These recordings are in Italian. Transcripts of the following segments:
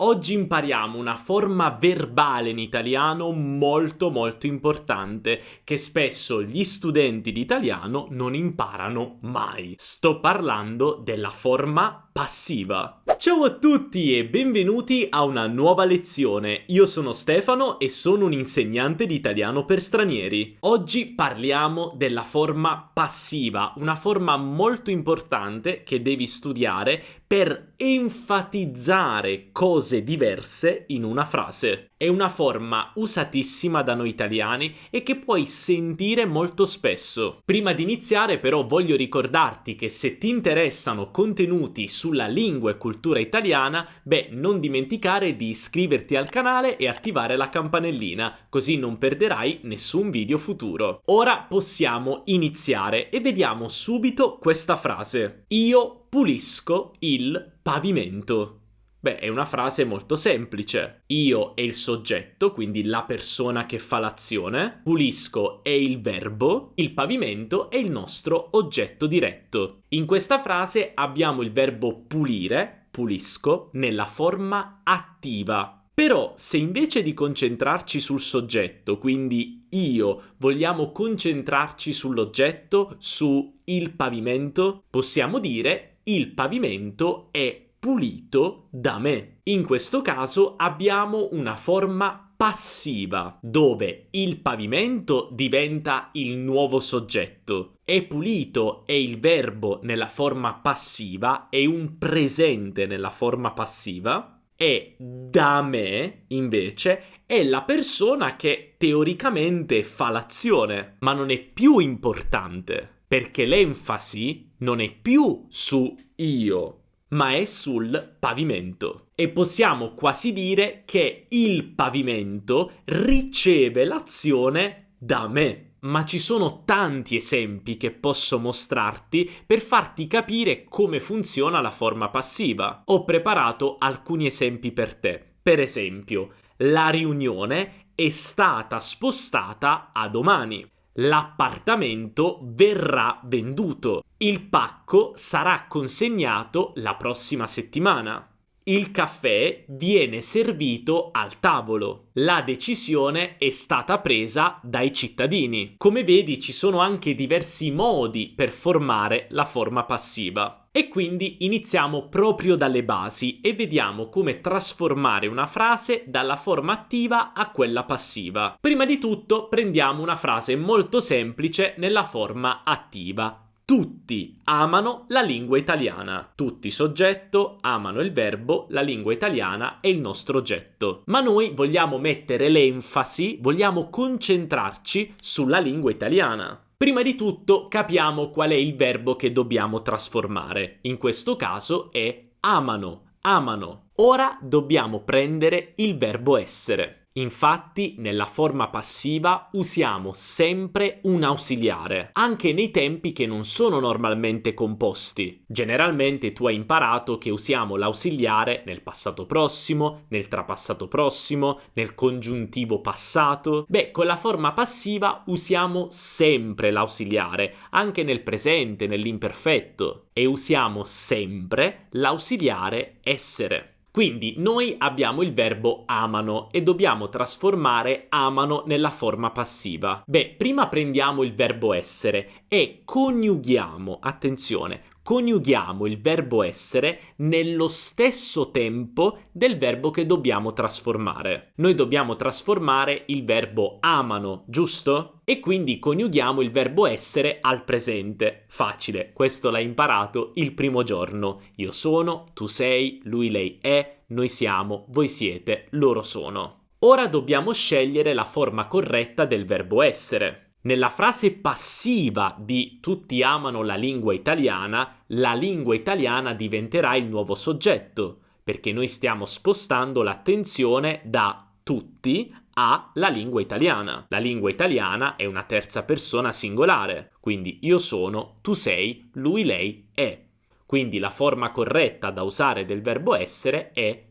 Oggi impariamo una forma verbale in italiano molto importante che spesso gli studenti di italiano non imparano mai. Sto parlando della forma passiva. Ciao a tutti e benvenuti a una nuova lezione. Io sono Stefano e sono un insegnante di italiano per stranieri. Oggi parliamo della forma passiva, una forma molto importante che devi studiare per enfatizzare cose diverse in una frase. È una forma usatissima da noi italiani e che puoi sentire molto spesso. Prima di iniziare però voglio ricordarti che se ti interessano contenuti sulla lingua e cultura italiana, non dimenticare di iscriverti al canale e attivare la campanellina, così non perderai nessun video futuro. Ora possiamo iniziare e vediamo subito questa frase. Io pulisco il pavimento. È una frase molto semplice. Io è il soggetto, quindi la persona che fa l'azione. Pulisco è il verbo. Il pavimento è il nostro oggetto diretto. In questa frase abbiamo il verbo pulire, pulisco, nella forma attiva. Però se invece di concentrarci sul soggetto, quindi io, vogliamo concentrarci sull'oggetto, su il pavimento, possiamo dire il pavimento è pulito da me. In questo caso abbiamo una forma passiva, dove il pavimento diventa il nuovo soggetto. È pulito è il verbo nella forma passiva e un presente nella forma passiva. E da me, invece, è la persona che teoricamente fa l'azione, ma non è più importante, perché l'enfasi non è più su io, ma è sul pavimento. E possiamo quasi dire che il pavimento riceve l'azione da me. Ma ci sono tanti esempi che posso mostrarti per farti capire come funziona la forma passiva. Ho preparato alcuni esempi per te. Per esempio, la riunione è stata spostata a domani. L'appartamento verrà venduto. Il pacco sarà consegnato la prossima settimana. Il caffè viene servito al tavolo. La decisione è stata presa dai cittadini. Come vedi, ci sono anche diversi modi per formare la forma passiva. E quindi iniziamo proprio dalle basi e vediamo come trasformare una frase dalla forma attiva a quella passiva. Prima di tutto prendiamo una frase molto semplice nella forma attiva. Tutti amano la lingua italiana. Tutti soggetto, amano il verbo, la lingua italiana è il nostro oggetto. Ma noi vogliamo mettere l'enfasi, vogliamo concentrarci sulla lingua italiana. Prima di tutto capiamo qual è il verbo che dobbiamo trasformare. In questo caso è amano, amano. Ora dobbiamo prendere il verbo essere. Infatti, nella forma passiva usiamo sempre un ausiliare, anche nei tempi che non sono normalmente composti. Generalmente tu hai imparato che usiamo l'ausiliare nel passato prossimo, nel trapassato prossimo, nel congiuntivo passato. Con la forma passiva usiamo sempre l'ausiliare, anche nel presente, nell'imperfetto, e usiamo sempre l'ausiliare essere. Quindi noi abbiamo il verbo amano e dobbiamo trasformare amano nella forma passiva. Prima prendiamo il verbo essere e coniughiamo, attenzione, coniughiamo il verbo essere nello stesso tempo del verbo che dobbiamo trasformare. Noi dobbiamo trasformare il verbo amano, giusto? E quindi coniughiamo il verbo essere al presente. Facile, questo l'hai imparato il primo giorno. Io sono, tu sei, lui, lei è, noi siamo, voi siete, loro sono. Ora dobbiamo scegliere la forma corretta del verbo essere. Nella frase passiva di tutti amano la lingua italiana diventerà il nuovo soggetto, perché noi stiamo spostando l'attenzione da tutti alla lingua italiana. La lingua italiana è una terza persona singolare, quindi io sono, tu sei, lui, lei è. Quindi la forma corretta da usare del verbo essere è.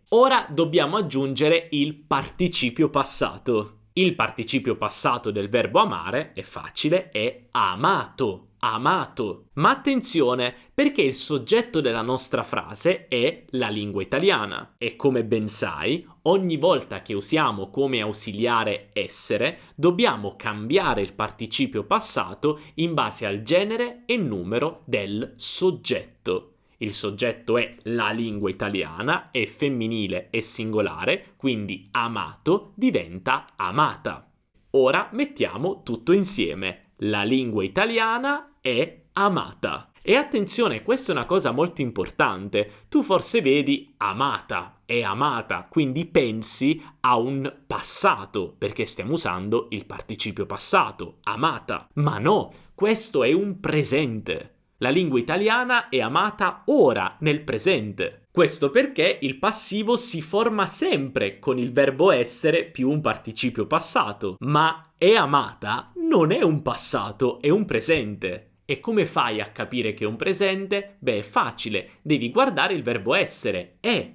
Ora dobbiamo aggiungere il participio passato. Il participio passato del verbo amare, è facile, è amato. amato. Ma attenzione, perché il soggetto della nostra frase è la lingua italiana e come ben sai, ogni volta che usiamo come ausiliare essere, dobbiamo cambiare il participio passato in base al genere e numero del soggetto. Il soggetto è la lingua italiana, è femminile e singolare, quindi amato diventa amata. Ora mettiamo tutto insieme. La lingua italiana è amata. E attenzione, questa è una cosa molto importante. Tu forse vedi amata, è amata, quindi pensi a un passato, perché stiamo usando il participio passato, amata. Ma no, questo è un presente. La lingua italiana è amata ora, nel presente. Questo perché il passivo si forma sempre con il verbo essere più un participio passato, ma è amata non è un passato, è un presente. E come fai a capire che è un presente? Beh, è facile, devi guardare il verbo essere. È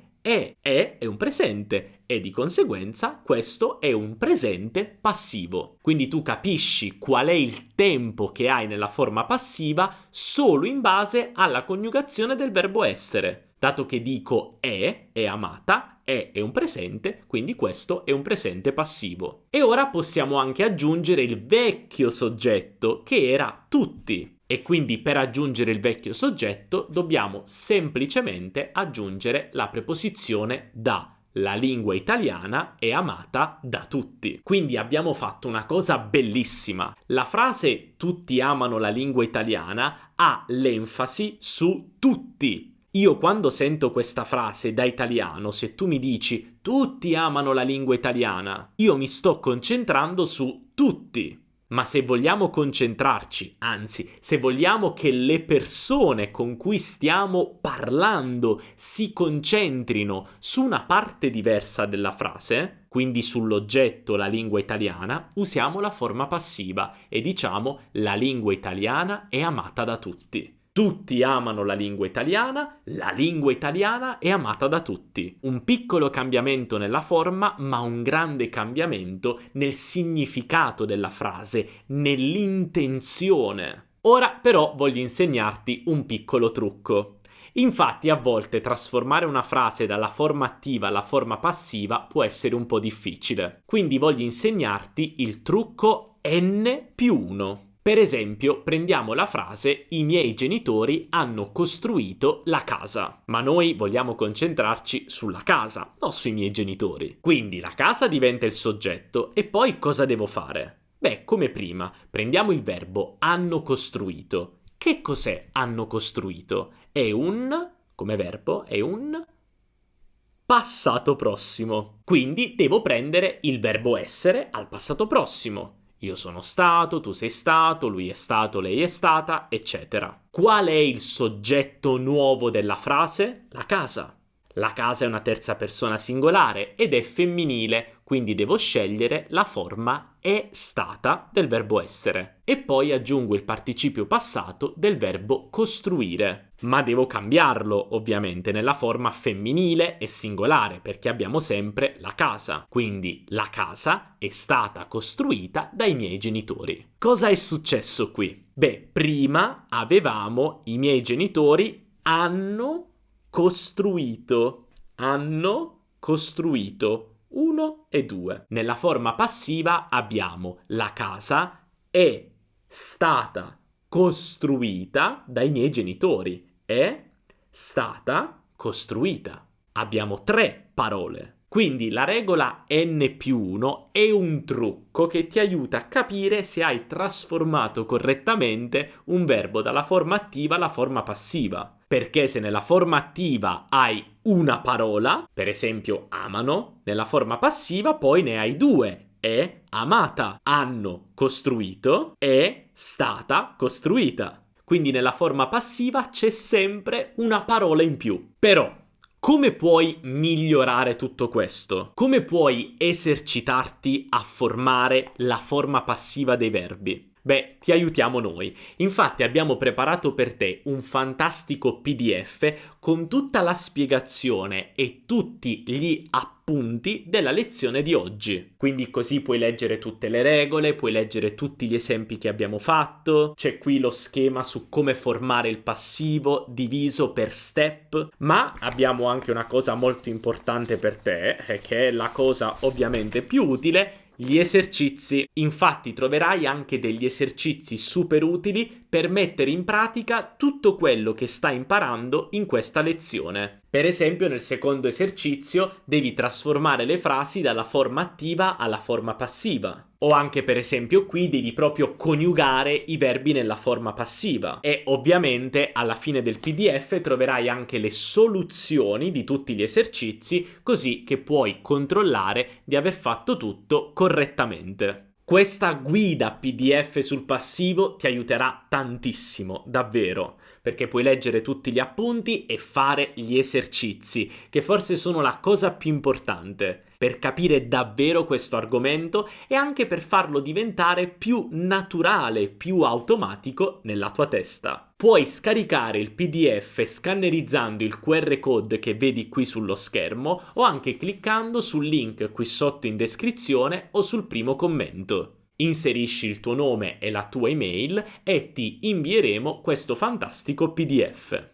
un presente e di conseguenza questo è un presente passivo. Quindi tu capisci qual è il tempo che hai nella forma passiva solo in base alla coniugazione del verbo essere. Dato che dico è amata, è un presente, quindi questo è un presente passivo. E ora possiamo anche aggiungere il vecchio soggetto che era tutti. E quindi per aggiungere il vecchio soggetto dobbiamo semplicemente aggiungere la preposizione da. La lingua italiana è amata da tutti. Quindi abbiamo fatto una cosa bellissima. La frase tutti amano la lingua italiana ha l'enfasi su tutti. Io quando sento questa frase da italiano, se tu mi dici tutti amano la lingua italiana, io mi sto concentrando su tutti. Ma se vogliamo concentrarci, anzi, se vogliamo che le persone con cui stiamo parlando si concentrino su una parte diversa della frase, quindi sull'oggetto la lingua italiana, usiamo la forma passiva e diciamo la lingua italiana è amata da tutti. Tutti amano la lingua italiana è amata da tutti. Un piccolo cambiamento nella forma, ma un grande cambiamento nel significato della frase, nell'intenzione. Ora però voglio insegnarti un piccolo trucco. Infatti a volte trasformare una frase dalla forma attiva alla forma passiva può essere un po' difficile. Quindi voglio insegnarti il trucco N+1. Per esempio, prendiamo la frase i miei genitori hanno costruito la casa, ma noi vogliamo concentrarci sulla casa, non sui miei genitori. Quindi la casa diventa il soggetto e poi cosa devo fare? Beh, come prima, prendiamo il verbo hanno costruito. Che cos'è hanno costruito? Come verbo, è un passato prossimo. Quindi devo prendere il verbo essere al passato prossimo. Io sono stato, tu sei stato, lui è stato, lei è stata, eccetera. Qual è il soggetto nuovo della frase? La casa. La casa è una terza persona singolare ed è femminile, quindi devo scegliere la forma è stata del verbo essere. E poi aggiungo il participio passato del verbo costruire. Ma devo cambiarlo, ovviamente, nella forma femminile e singolare, perché abbiamo sempre la casa. Quindi la casa è stata costruita dai miei genitori. Cosa è successo qui? Beh, prima avevamo i miei genitori hanno costruito 1 e 2. Nella forma passiva abbiamo la casa è stata costruita dai miei genitori. È stata costruita. Abbiamo 3 parole. Quindi la regola N+1 è un trucco che ti aiuta a capire se hai trasformato correttamente un verbo dalla forma attiva alla forma passiva. Perché se nella forma attiva hai una parola, per esempio amano, nella forma passiva poi ne hai 2. È amata, hanno costruito, è stata costruita. Quindi nella forma passiva c'è sempre una parola in più. Però come puoi migliorare tutto questo? Come puoi esercitarti a formare la forma passiva dei verbi? Beh, ti aiutiamo noi. Infatti abbiamo preparato per te un fantastico PDF con tutta la spiegazione e tutti gli appunti della lezione di oggi. Quindi così puoi leggere tutte le regole, puoi leggere tutti gli esempi che abbiamo fatto, c'è qui lo schema su come formare il passivo diviso per step, ma abbiamo anche una cosa molto importante per te, che è la cosa ovviamente più utile: gli esercizi. Infatti troverai anche degli esercizi super utili per mettere in pratica tutto quello che stai imparando in questa lezione. Per esempio, nel secondo esercizio devi trasformare le frasi dalla forma attiva alla forma passiva. O anche, per esempio, qui devi proprio coniugare i verbi nella forma passiva. E ovviamente alla fine del PDF troverai anche le soluzioni di tutti gli esercizi, così che puoi controllare di aver fatto tutto correttamente. Questa guida PDF sul passivo ti aiuterà tantissimo, davvero, perché puoi leggere tutti gli appunti e fare gli esercizi, che forse sono la cosa più importante per capire davvero questo argomento e anche per farlo diventare più naturale, più automatico nella tua testa. Puoi scaricare il PDF scannerizzando il QR code che vedi qui sullo schermo o anche cliccando sul link qui sotto in descrizione o sul primo commento. Inserisci il tuo nome e la tua email e ti invieremo questo fantastico PDF.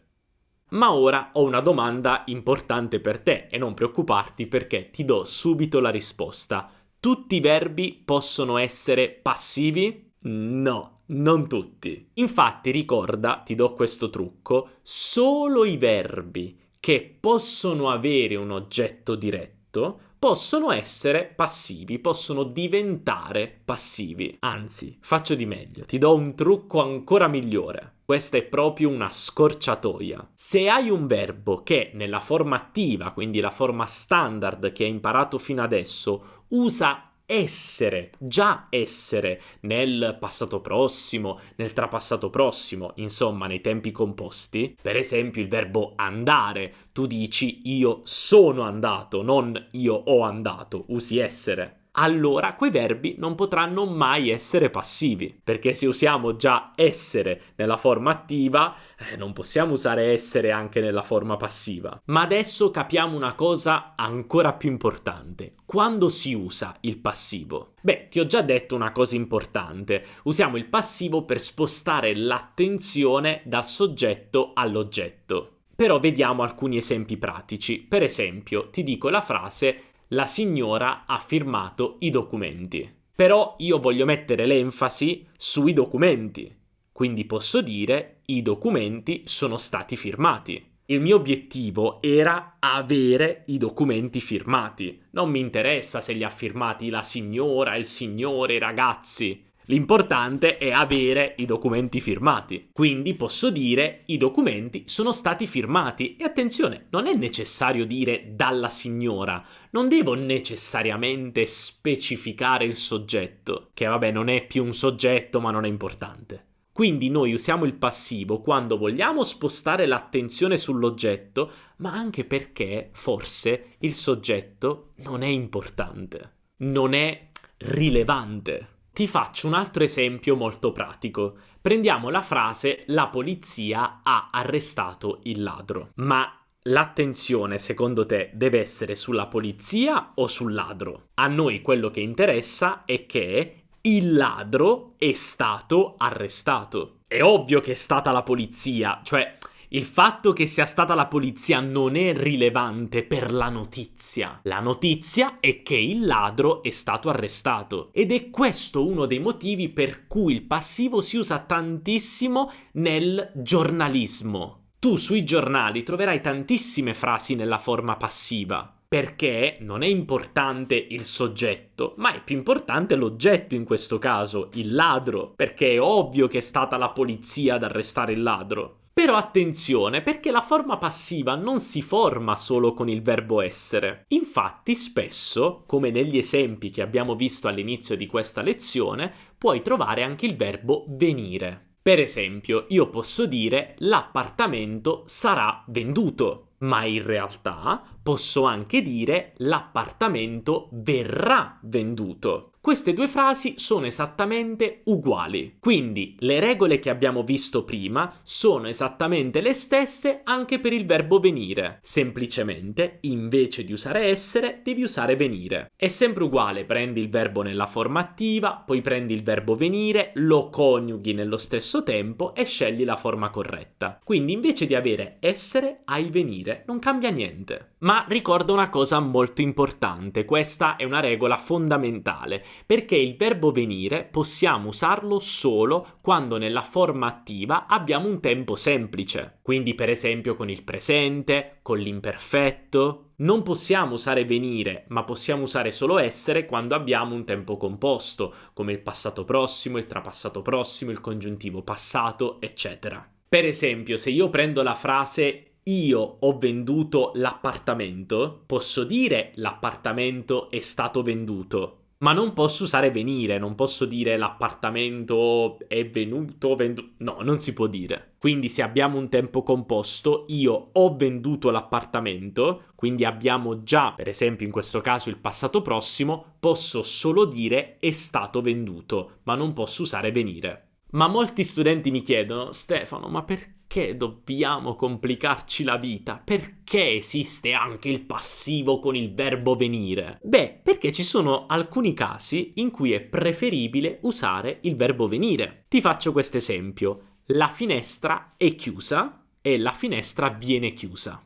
Ma ora ho una domanda importante per te e non preoccuparti perché ti do subito la risposta. Tutti i verbi possono essere passivi? No, non tutti. Infatti ricorda, ti do questo trucco, solo i verbi che possono avere un oggetto diretto possono essere passivi, possono diventare passivi. Anzi, faccio di meglio, ti do un trucco ancora migliore. Questa è proprio una scorciatoia. Se hai un verbo che nella forma attiva, quindi la forma standard che hai imparato fino adesso, usa essere, già essere, nel passato prossimo, nel trapassato prossimo, insomma nei tempi composti, per esempio il verbo andare, tu dici io sono andato, non io ho andato, usi essere. Allora quei verbi non potranno mai essere passivi, perché se usiamo già essere nella forma attiva, non possiamo usare essere anche nella forma passiva. Ma adesso capiamo una cosa ancora più importante. Quando si usa il passivo? Beh, ti ho già detto una cosa importante. Usiamo il passivo per spostare l'attenzione dal soggetto all'oggetto. Però vediamo alcuni esempi pratici. Per esempio, ti dico la frase: la signora ha firmato i documenti. Però io voglio mettere l'enfasi sui documenti. Quindi posso dire i documenti sono stati firmati. Il mio obiettivo era avere i documenti firmati. Non mi interessa se li ha firmati la signora, il signore, i ragazzi. L'importante è avere i documenti firmati. Quindi posso dire i documenti sono stati firmati. E attenzione, non è necessario dire dalla signora. Non devo necessariamente specificare il soggetto, che vabbè non è più un soggetto ma non è importante. Quindi noi usiamo il passivo quando vogliamo spostare l'attenzione sull'oggetto, ma anche perché forse il soggetto non è importante, non è rilevante. Ti faccio un altro esempio molto pratico. Prendiamo la frase la polizia ha arrestato il ladro. Ma l'attenzione, secondo te, deve essere sulla polizia o sul ladro? A noi quello che interessa è che il ladro è stato arrestato. È ovvio che è stata la polizia, cioè il fatto che sia stata la polizia non è rilevante per la notizia. La notizia è che il ladro è stato arrestato. Ed è questo uno dei motivi per cui il passivo si usa tantissimo nel giornalismo. Tu sui giornali troverai tantissime frasi nella forma passiva. Perché non è importante il soggetto, ma è più importante l'oggetto in questo caso, il ladro, perché è ovvio che è stata la polizia ad arrestare il ladro. Però attenzione, perché la forma passiva non si forma solo con il verbo essere. Infatti spesso, come negli esempi che abbiamo visto all'inizio di questa lezione, puoi trovare anche il verbo venire. Per esempio, io posso dire l'appartamento sarà venduto. Ma in realtà posso anche dire l'appartamento verrà venduto. queste due frasi sono esattamente uguali. Quindi le regole che abbiamo visto prima sono esattamente le stesse anche per il verbo venire. Semplicemente, invece di usare essere, devi usare venire. È sempre uguale, prendi il verbo nella forma attiva, poi prendi il verbo venire, lo coniughi nello stesso tempo e scegli la forma corretta. Quindi invece di avere essere, hai venire. Non cambia niente. Ma ricorda una cosa molto importante, questa è una regola fondamentale, perché il verbo venire possiamo usarlo solo quando nella forma attiva abbiamo un tempo semplice. Quindi per esempio con il presente, con l'imperfetto. Non possiamo usare venire, ma possiamo usare solo essere quando abbiamo un tempo composto, come il passato prossimo, il trapassato prossimo, il congiuntivo passato, eccetera. Per esempio, se io prendo la frase io ho venduto l'appartamento, posso dire l'appartamento è stato venduto, ma non posso usare venire, non posso dire l'appartamento è venuto, no, non si può dire. Quindi se abbiamo un tempo composto, io ho venduto l'appartamento, quindi abbiamo già, per esempio in questo caso il passato prossimo, posso solo dire è stato venduto, ma non posso usare venire. Ma molti studenti mi chiedono, Stefano, ma perché dobbiamo complicarci la vita? Perché esiste anche il passivo con il verbo venire? Beh, perché ci sono alcuni casi in cui è preferibile usare il verbo venire. Ti faccio questo esempio. La finestra è chiusa e la finestra viene chiusa.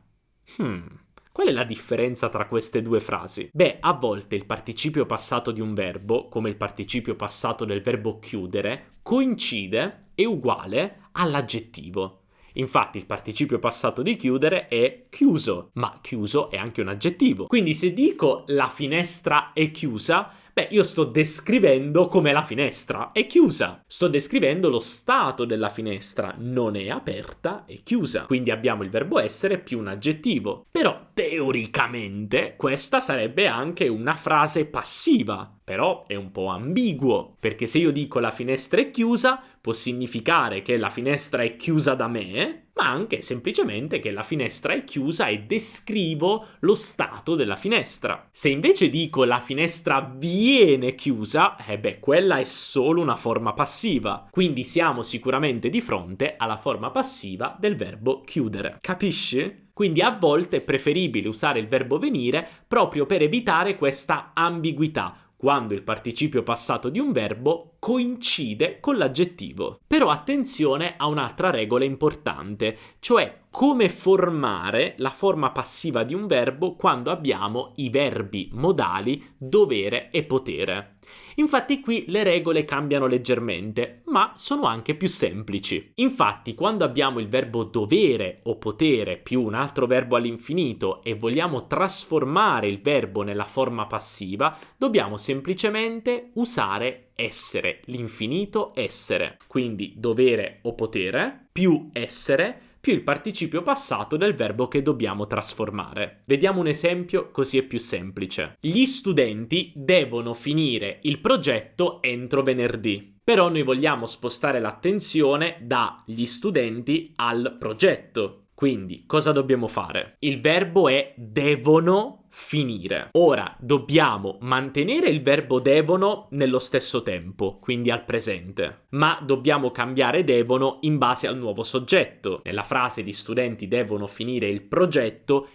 Qual è la differenza tra queste due frasi? Beh, a volte il participio passato di un verbo, come il participio passato del verbo chiudere, coincide, è uguale all'aggettivo. Infatti il participio passato di chiudere è chiuso, ma chiuso è anche un aggettivo. Quindi se dico la finestra è chiusa, beh, io sto descrivendo come la finestra è chiusa. Sto descrivendo lo stato della finestra, non è aperta, è chiusa. Quindi abbiamo il verbo essere più un aggettivo. Però teoricamente questa sarebbe anche una frase passiva. Però è un po' ambiguo, perché se io dico la finestra è chiusa, può significare che la finestra è chiusa da me, ma anche semplicemente che la finestra è chiusa e descrivo lo stato della finestra. Se invece dico la finestra viene chiusa, quella è solo una forma passiva. Quindi siamo sicuramente di fronte alla forma passiva del verbo chiudere. Capisci? Quindi a volte è preferibile usare il verbo venire proprio per evitare questa ambiguità, quando il participio passato di un verbo coincide con l'aggettivo. Però attenzione a un'altra regola importante, cioè come formare la forma passiva di un verbo quando abbiamo i verbi modali dovere e potere. Infatti qui le regole cambiano leggermente, ma sono anche più semplici. Infatti, quando abbiamo il verbo dovere o potere più un altro verbo all'infinito e vogliamo trasformare il verbo nella forma passiva, dobbiamo semplicemente usare essere, l'infinito essere. Quindi dovere o potere più essere più il participio passato del verbo che dobbiamo trasformare. Vediamo un esempio così è più semplice. Gli studenti devono finire il progetto entro venerdì. Però noi vogliamo spostare l'attenzione dagli studenti al progetto. Quindi, cosa dobbiamo fare? Il verbo è devono finire. Ora, dobbiamo mantenere il verbo devono nello stesso tempo, quindi al presente, ma dobbiamo cambiare devono in base al nuovo soggetto. Nella frase di studenti devono finire il progetto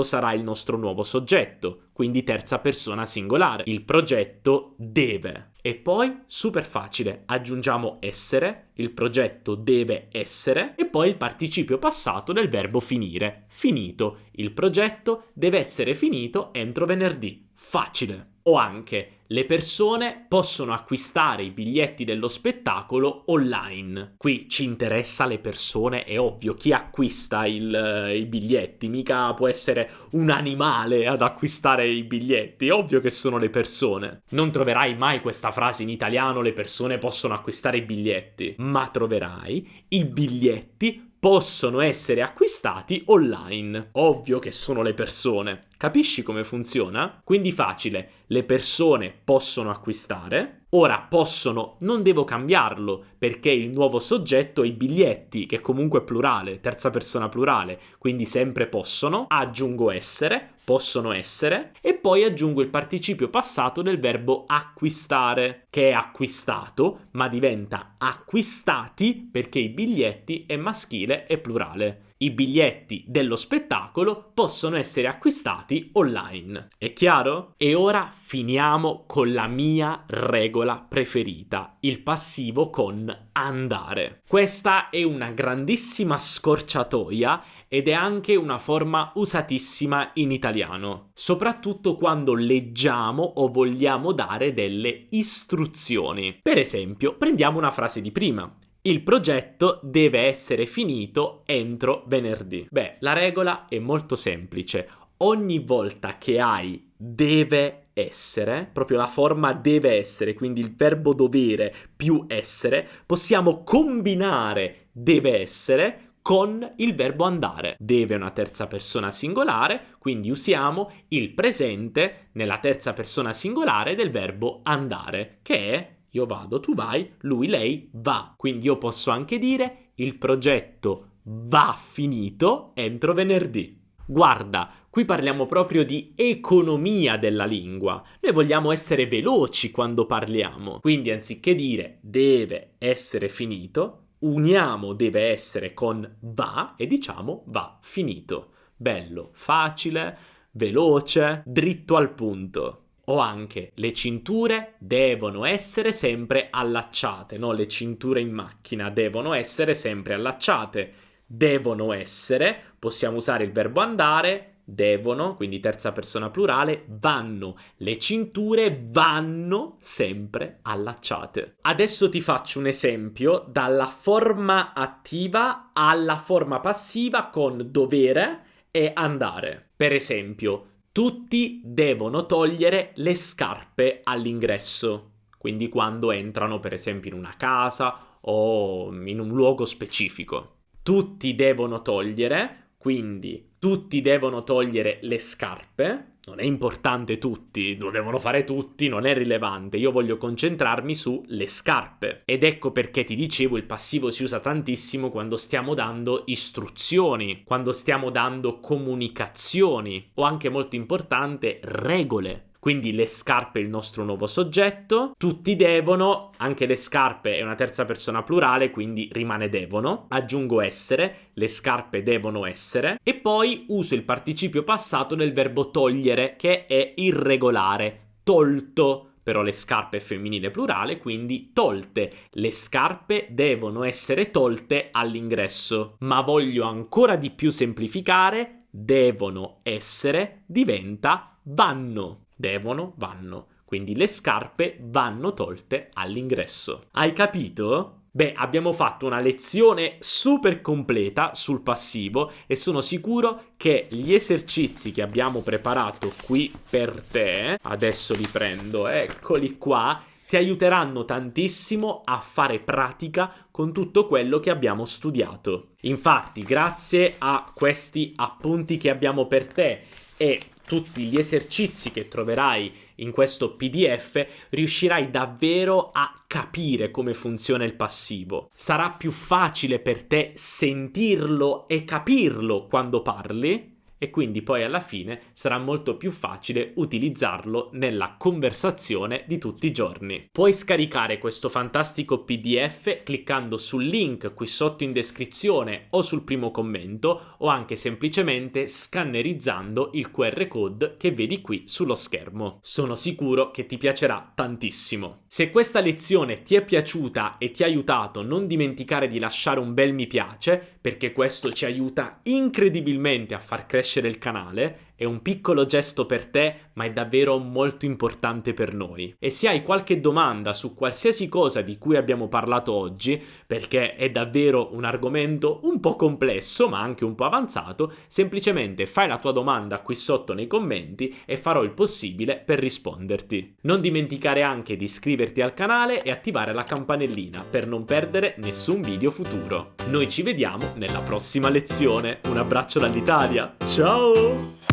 sarà il nostro nuovo soggetto, quindi terza persona singolare. Il progetto deve. E poi, super facile, aggiungiamo essere, il progetto deve essere, e poi il participio passato del verbo finire. Finito. Il progetto deve essere finito entro venerdì. Facile. O anche, le persone possono acquistare i biglietti dello spettacolo online. Qui ci interessa le persone, è ovvio, chi acquista i biglietti, mica può essere un animale ad acquistare i biglietti, è ovvio che sono le persone. Non troverai mai questa frase in italiano, le persone possono acquistare i biglietti, ma troverai i biglietti possono essere acquistati online. Ovvio che sono le persone. Capisci come funziona? Quindi facile, le persone possono acquistare, ora possono, non devo cambiarlo perché il nuovo soggetto è i biglietti, che comunque è plurale, terza persona plurale, quindi sempre possono, aggiungo essere, possono essere, e poi aggiungo il participio passato del verbo acquistare, che è acquistato, ma diventa acquistati perché i biglietti è maschile e plurale. I biglietti dello spettacolo possono essere acquistati online. È chiaro? E ora finiamo con la mia regola preferita, il passivo con andare. Questa è una grandissima scorciatoia ed è anche una forma usatissima in italiano, soprattutto quando leggiamo o vogliamo dare delle istruzioni. Per esempio, prendiamo una frase di prima. Il progetto deve essere finito entro venerdì. Beh, la regola è molto semplice. Ogni volta che hai deve essere, proprio la forma deve essere, quindi il verbo dovere più essere, possiamo combinare deve essere con il verbo andare. Deve è una terza persona singolare, quindi usiamo il presente nella terza persona singolare del verbo andare, che è io vado, tu vai, lui, lei va. Quindi io posso anche dire il progetto va finito entro venerdì. Guarda, qui parliamo proprio di economia della lingua. Noi vogliamo essere veloci quando parliamo. Quindi anziché dire deve essere finito, uniamo deve essere con va e diciamo va finito. Bello, facile, veloce, dritto al punto. O anche le cinture devono essere sempre allacciate, no? Le cinture in macchina devono essere sempre allacciate. Devono essere, possiamo usare il verbo andare, devono, quindi terza persona plurale, vanno. Le cinture vanno sempre allacciate. Adesso ti faccio un esempio dalla forma attiva alla forma passiva con dovere e andare. Per esempio, tutti devono togliere le scarpe all'ingresso, quindi quando entrano per esempio in una casa o in un luogo specifico. Tutti devono togliere, quindi tutti devono togliere le scarpe. Non è importante tutti, lo devono fare tutti, non è rilevante. Io voglio concentrarmi sulle scarpe. Ed ecco perché ti dicevo il passivo si usa tantissimo quando stiamo dando istruzioni, quando stiamo dando comunicazioni o anche molto importante regole. Quindi le scarpe è il nostro nuovo soggetto, tutti devono, anche le scarpe è una terza persona plurale, quindi rimane devono, aggiungo essere, le scarpe devono essere, e poi uso il participio passato del verbo togliere, che è irregolare, tolto, però le scarpe è femminile plurale, quindi tolte. Le scarpe devono essere tolte all'ingresso, ma voglio ancora di più semplificare, devono essere diventa vanno. Devono, vanno. Quindi le scarpe vanno tolte all'ingresso. Hai capito? Beh, abbiamo fatto una lezione super completa sul passivo e sono sicuro che gli esercizi che abbiamo preparato qui per te, adesso li prendo, eccoli qua, ti aiuteranno tantissimo a fare pratica con tutto quello che abbiamo studiato. Infatti, grazie a questi appunti che abbiamo per te e tutti gli esercizi che troverai in questo PDF, riuscirai davvero a capire come funziona il passivo. Sarà più facile per te sentirlo e capirlo quando parli, e quindi poi alla fine sarà molto più facile utilizzarlo nella conversazione di tutti i giorni. Puoi scaricare questo fantastico PDF cliccando sul link qui sotto in descrizione o sul primo commento, o anche semplicemente scannerizzando il QR code che vedi qui sullo schermo. Sono sicuro che ti piacerà tantissimo. Se questa lezione ti è piaciuta e ti ha aiutato, non dimenticare di lasciare un bel mi piace, perché questo ci aiuta incredibilmente a far crescere il canale. È un piccolo gesto per te, ma è davvero molto importante per noi. E se hai qualche domanda su qualsiasi cosa di cui abbiamo parlato oggi, perché è davvero un argomento un po' complesso, ma anche un po' avanzato, semplicemente fai la tua domanda qui sotto nei commenti e farò il possibile per risponderti. Non dimenticare anche di iscriverti al canale e attivare la campanellina per non perdere nessun video futuro. Noi ci vediamo nella prossima lezione. Un abbraccio dall'Italia. Ciao!